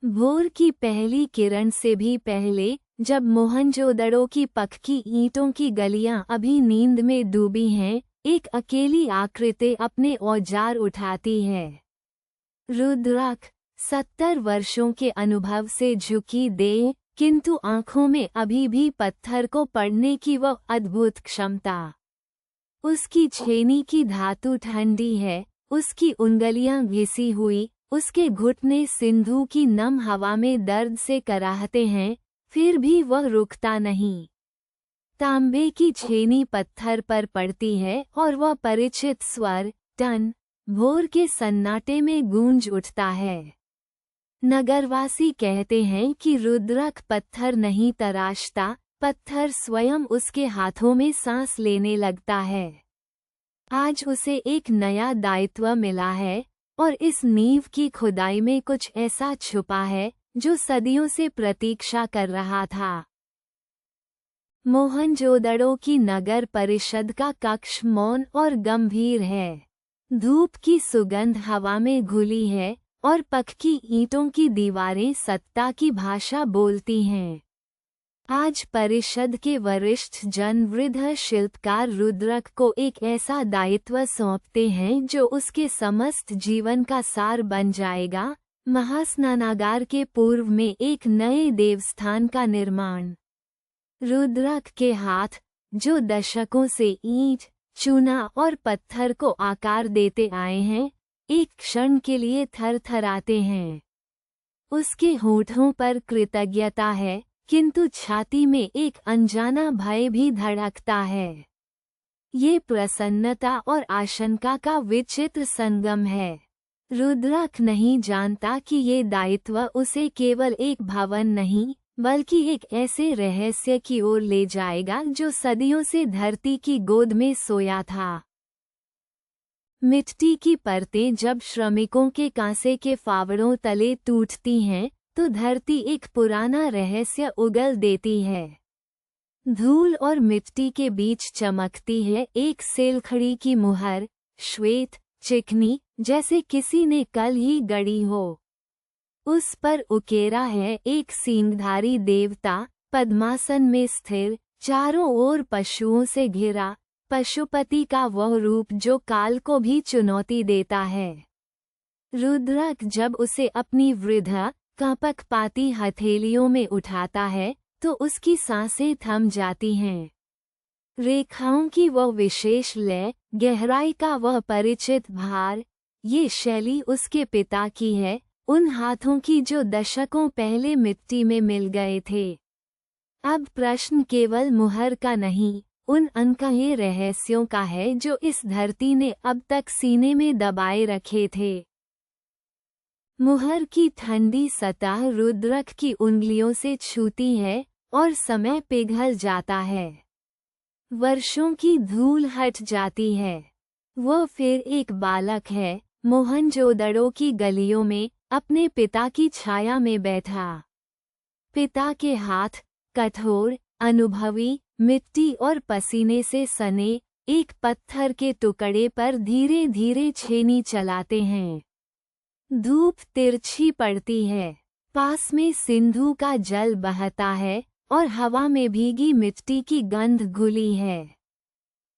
भोर की पहली किरण से भी पहले, जब मोहनजोदड़ो की पक्की ईंटों की गलियां अभी नींद में डूबी हैं, एक अकेली आकृति अपने औजार उठाती है। रुद्रक 70 वर्षों के अनुभव से झुकी दे, किंतु आंखों में अभी भी पत्थर को पढ़ने की वह अद्भुत क्षमता। उसकी छेनी की धातु ठंडी है, उसकी उंगलियां घिसी हुई, उसके घुटने सिंधु की नम हवा में दर्द से कराहते हैं, फिर भी वह रुकता नहीं। तांबे की छेनी पत्थर पर पड़ती है और वह परिचित स्वर टन भोर के सन्नाटे में गूंज उठता है। नगरवासी कहते हैं कि रुद्रक पत्थर नहीं तराशता, पत्थर स्वयं उसके हाथों में सांस लेने लगता है। आज उसे एक नया दायित्व मिला है, और इस नींव की खुदाई में कुछ ऐसा छुपा है जो सदियों से प्रतीक्षा कर रहा था। मोहनजोदड़ो की नगर परिषद का कक्ष मौन और गंभीर है। धूप की सुगंध हवा में घुली है और पक्की ईंटों की दीवारें सत्ता की भाषा बोलती हैं। आज परिषद के वरिष्ठ जन वृद्ध शिल्पकार रुद्रक को एक ऐसा दायित्व सौंपते हैं जो उसके समस्त जीवन का सार बन जाएगा, महास्नानागार के पूर्व में एक नए देवस्थान का निर्माण। रुद्रक के हाथ, जो दशकों से ईंट, चूना और पत्थर को आकार देते आए हैं, एक क्षण के लिए थरथराते हैं। उसके होठों पर कृतज्ञता है, किंतु छाती में एक अनजाना भय भी धड़कता है। ये प्रसन्नता और आशंका का विचित्र संगम है। रुद्रक नहीं जानता कि ये दायित्व उसे केवल एक भवन नहीं, बल्कि एक ऐसे रहस्य की ओर ले जाएगा जो सदियों से धरती की गोद में सोया था। मिट्टी की परतें जब श्रमिकों के कांसे के फावड़ों तले टूटती हैं, तो धरती एक पुराना रहस्य उगल देती है। धूल और मिट्टी के बीच चमकती है एक सेलखड़ी की मुहर, श्वेत, चिकनी, जैसे किसी ने कल ही गढ़ी हो। उस पर उकेरा है एक सींगधारी देवता, पद्मासन में स्थिर, चारों ओर पशुओं से घिरा, पशुपति का वह रूप जो काल को भी चुनौती देता है। रुद्रक जब उसे अपनी वृद्ध कपकपाती हथेलियों में उठाता है, तो उसकी सांसें थम जाती हैं। रेखाओं की वह विशेष लय, गहराई का वह परिचित भार, ये शैली उसके पिता की है, उन हाथों की जो दशकों पहले मिट्टी में मिल गए थे। अब प्रश्न केवल मुहर का नहीं, उन अनकहे रहस्यों का है जो इस धरती ने अब तक सीने में दबाए रखे थे। मुहर की ठंडी सतह रुद्रक की उंगलियों से छूती है और समय पिघल जाता है। वर्षों की धूल हट जाती है। वह फिर एक बालक है, मोहनजोदड़ो की गलियों में, अपने पिता की छाया में बैठा। पिता के हाथ, कठोर, अनुभवी, मिट्टी और पसीने से सने, एक पत्थर के टुकड़े पर धीरे धीरे छेनी चलाते हैं। धूप तिरछी पड़ती है, पास में सिंधु का जल बहता है और हवा में भीगी मिट्टी की गंध घुली है।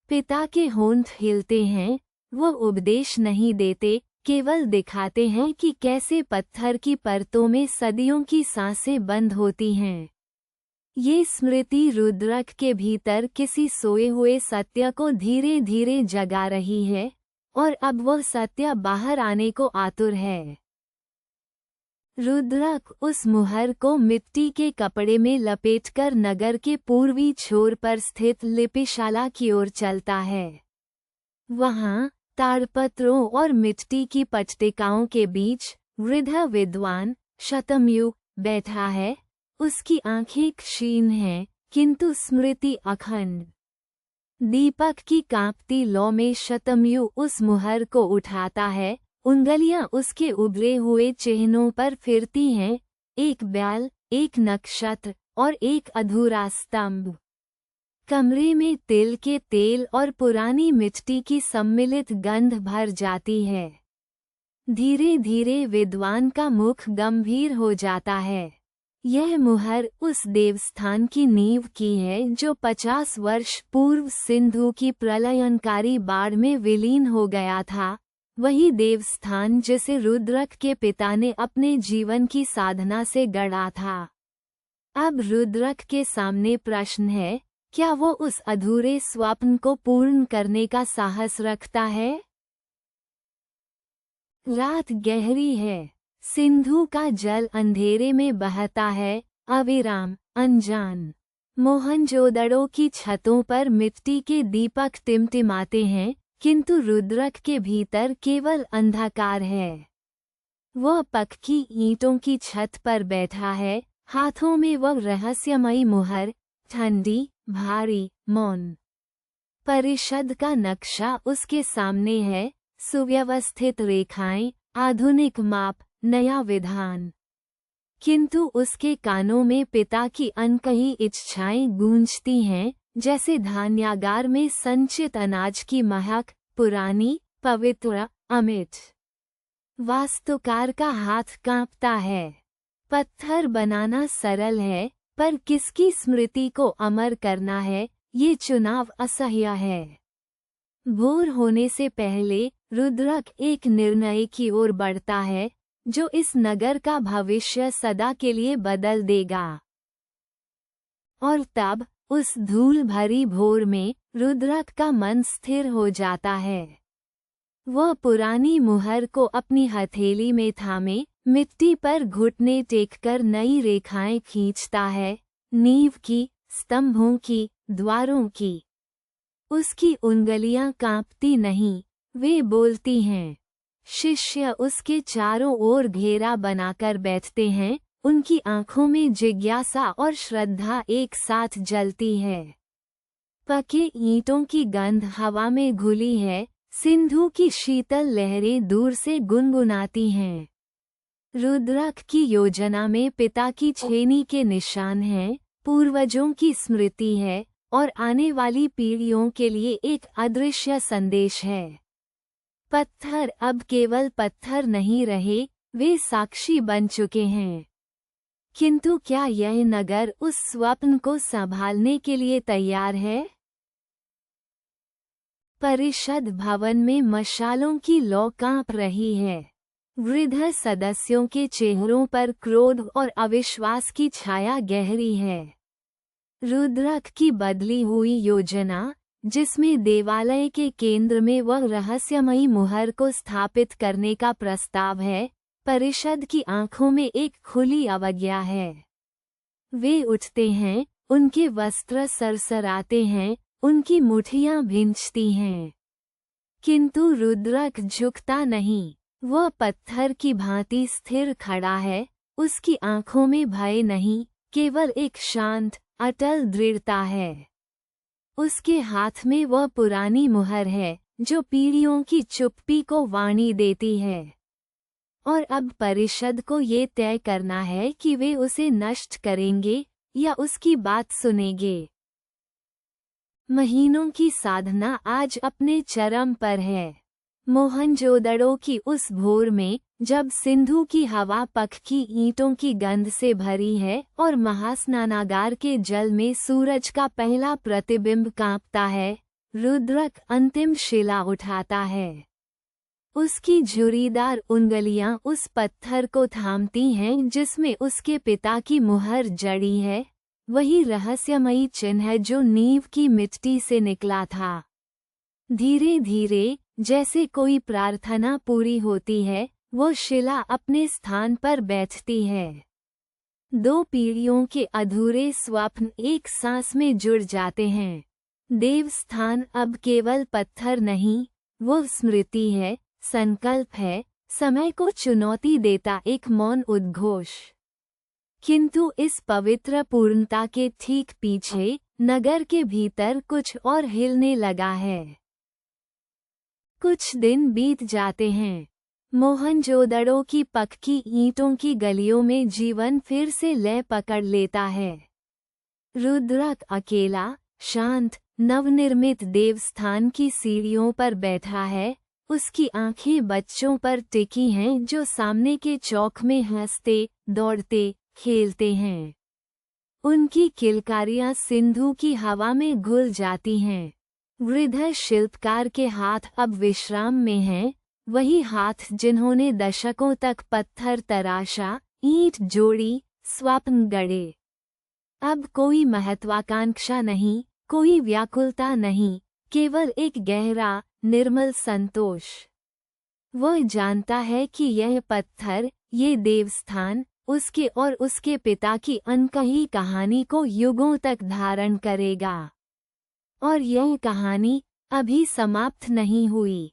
पिता के होंठ हिलते हैं, वो उपदेश नहीं देते, केवल दिखाते हैं कि कैसे पत्थर की परतों में सदियों की सांसें बंद होती हैं। ये स्मृति रुद्रक के भीतर किसी सोए हुए सत्य को धीरे धीरे जगा रही है, और अब वह सत्य बाहर आने को आतुर है। रुद्रक उस मुहर को मिट्टी के कपड़े में लपेटकर नगर के पूर्वी छोर पर स्थित लिपिशाला की ओर चलता है। वहाँ ताड़पत्रों और मिट्टी की पट्टिकाओं के बीच वृद्ध विद्वान शतम्यु बैठा है। उसकी आंखें क्षीण हैं, किंतु स्मृति अखंड। दीपक की कांपती लौ में शतम्यु उस मुहर को उठाता है, उंगलियां उसके उभरे हुए चिन्हों पर फिरती हैं, एक बैल, एक नक्षत्र और एक अधूरा स्तंभ। कमरे में तिल के तेल और पुरानी मिट्टी की सम्मिलित गंध भर जाती है। धीरे धीरे विद्वान का मुख गंभीर हो जाता है। यह मुहर उस देवस्थान की नींव की है जो 50 वर्ष पूर्व सिंधु की प्रलयनकारी बाढ़ में विलीन हो गया था, वही देवस्थान जिसे रुद्रक के पिता ने अपने जीवन की साधना से गढ़ा था। अब रुद्रक के सामने प्रश्न है, क्या वो उस अधूरे स्वप्न को पूर्ण करने का साहस रखता है? रात गहरी है। सिंधु का जल अंधेरे में बहता है, अविराम, अनजान। मोहनजोदड़ो की छतों पर मिट्टी के दीपक टिमटिमाते हैं, किंतु रुद्रक के भीतर केवल अंधकार है। वह पक्की ईंटों की छत पर बैठा है, हाथों में वह रहस्यमयी मुहर, ठंडी, भारी, मौन। परिषद का नक्शा उसके सामने है, सुव्यवस्थित रेखाएं, आधुनिक माप, नया विधान। किंतु उसके कानों में पिता की अनकही इच्छाएं गूंजती हैं, जैसे धान्यागार में संचित अनाज की महक, पुरानी, पवित्र, अमिट। वास्तुकार का हाथ कांपता है। पत्थर बनाना सरल है, पर किसकी स्मृति को अमर करना है, ये चुनाव असह्य है। भोर होने से पहले रुद्रक एक निर्णय की ओर बढ़ता है, जो इस नगर का भविष्य सदा के लिए बदल देगा। और तब उस धूल भरी भोर में रुद्रक का मन स्थिर हो जाता है। वह पुरानी मुहर को अपनी हथेली में थामे मिट्टी पर घुटने टेककर नई रेखाएं खींचता है, नींव की, स्तंभों की, द्वारों की। उसकी उंगलियां कांपती नहीं, वे बोलती हैं। शिष्य उसके चारों ओर घेरा बनाकर बैठते हैं, उनकी आंखों में जिज्ञासा और श्रद्धा एक साथ जलती है। पके ईंटों की गंध हवा में घुली है, सिंधु की शीतल लहरें दूर से गुनगुनाती हैं। रुद्रक की योजना में पिता की छेनी के निशान हैं, पूर्वजों की स्मृति है, और आने वाली पीढ़ियों के लिए एक अदृश्य संदेश है। पत्थर अब केवल पत्थर नहीं रहे, वे साक्षी बन चुके हैं। किंतु क्या यह नगर उस स्वप्न को संभालने के लिए तैयार है? परिषद भवन में मशालों की लौ कांप रही है। वृद्ध सदस्यों के चेहरों पर क्रोध और अविश्वास की छाया गहरी है। रुद्रक की बदली हुई योजना, जिसमें देवालय के केंद्र में वह रहस्यमयी मुहर को स्थापित करने का प्रस्ताव है, परिषद की आंखों में एक खुली अवज्ञा है। वे उठते हैं, उनके वस्त्र सरसराते हैं, उनकी मुठियां भींचती हैं। किंतु रुद्रक झुकता नहीं, वह पत्थर की भांति स्थिर खड़ा है, उसकी आंखों में भय नहीं, केवल एक शांत, अटल दृढ़ता है। उसके हाथ में वह पुरानी मुहर है, जो पीढ़ियों की चुप्पी को वाणी देती है। और अब परिषद को ये तय करना है कि वे उसे नष्ट करेंगे या उसकी बात सुनेंगे। महीनों की साधना आज अपने चरम पर है। मोहनजोदड़ो की उस भोर में, जब सिंधु की हवा पक्की ईंटों की गंध से भरी है और महास्नानागार के जल में सूरज का पहला प्रतिबिंब कांपता है, रुद्रक अंतिम शिला उठाता है। उसकी झुर्रीदार उंगलियां उस पत्थर को थामती हैं जिसमें उसके पिता की मुहर जड़ी है, वही रहस्यमयी चिन्ह जो नींव की मिट्टी से निकला था। धीरे धीरे, जैसे कोई प्रार्थना पूरी होती है, वो शिला अपने स्थान पर बैठती है। 2 पीढ़ियों के अधूरे स्वप्न एक सांस में जुड़ जाते हैं। देवस्थान अब केवल पत्थर नहीं, वो स्मृति है, संकल्प है, समय को चुनौती देता एक मौन उद्घोष। किंतु इस पवित्र पूर्णता के ठीक पीछे, नगर के भीतर कुछ और हिलने लगा है। कुछ दिन बीत जाते हैं। मोहनजोदड़ो की पक्की ईंटों की गलियों में जीवन फिर से लय पकड़ लेता है। रुद्रक अकेला, शांत, नवनिर्मित देवस्थान की सीढ़ियों पर बैठा है, उसकी आंखें बच्चों पर टिकी हैं जो सामने के चौक में हंसते, दौड़ते, खेलते हैं। उनकी किलकारियां सिंधु की हवा में घुल जाती हैं। वृद्ध शिल्पकार के हाथ अब विश्राम में हैं, वही हाथ जिन्होंने दशकों तक पत्थर तराशा, ईंट जोड़ी, स्वप्न गढ़े। अब कोई महत्वाकांक्षा नहीं, कोई व्याकुलता नहीं, केवल एक गहरा, निर्मल संतोष। वह जानता है कि यह पत्थर, ये देवस्थान, उसके और उसके पिता की अनकही कहानी को युगों तक धारण करेगा। और यह कहानी अभी समाप्त नहीं हुई।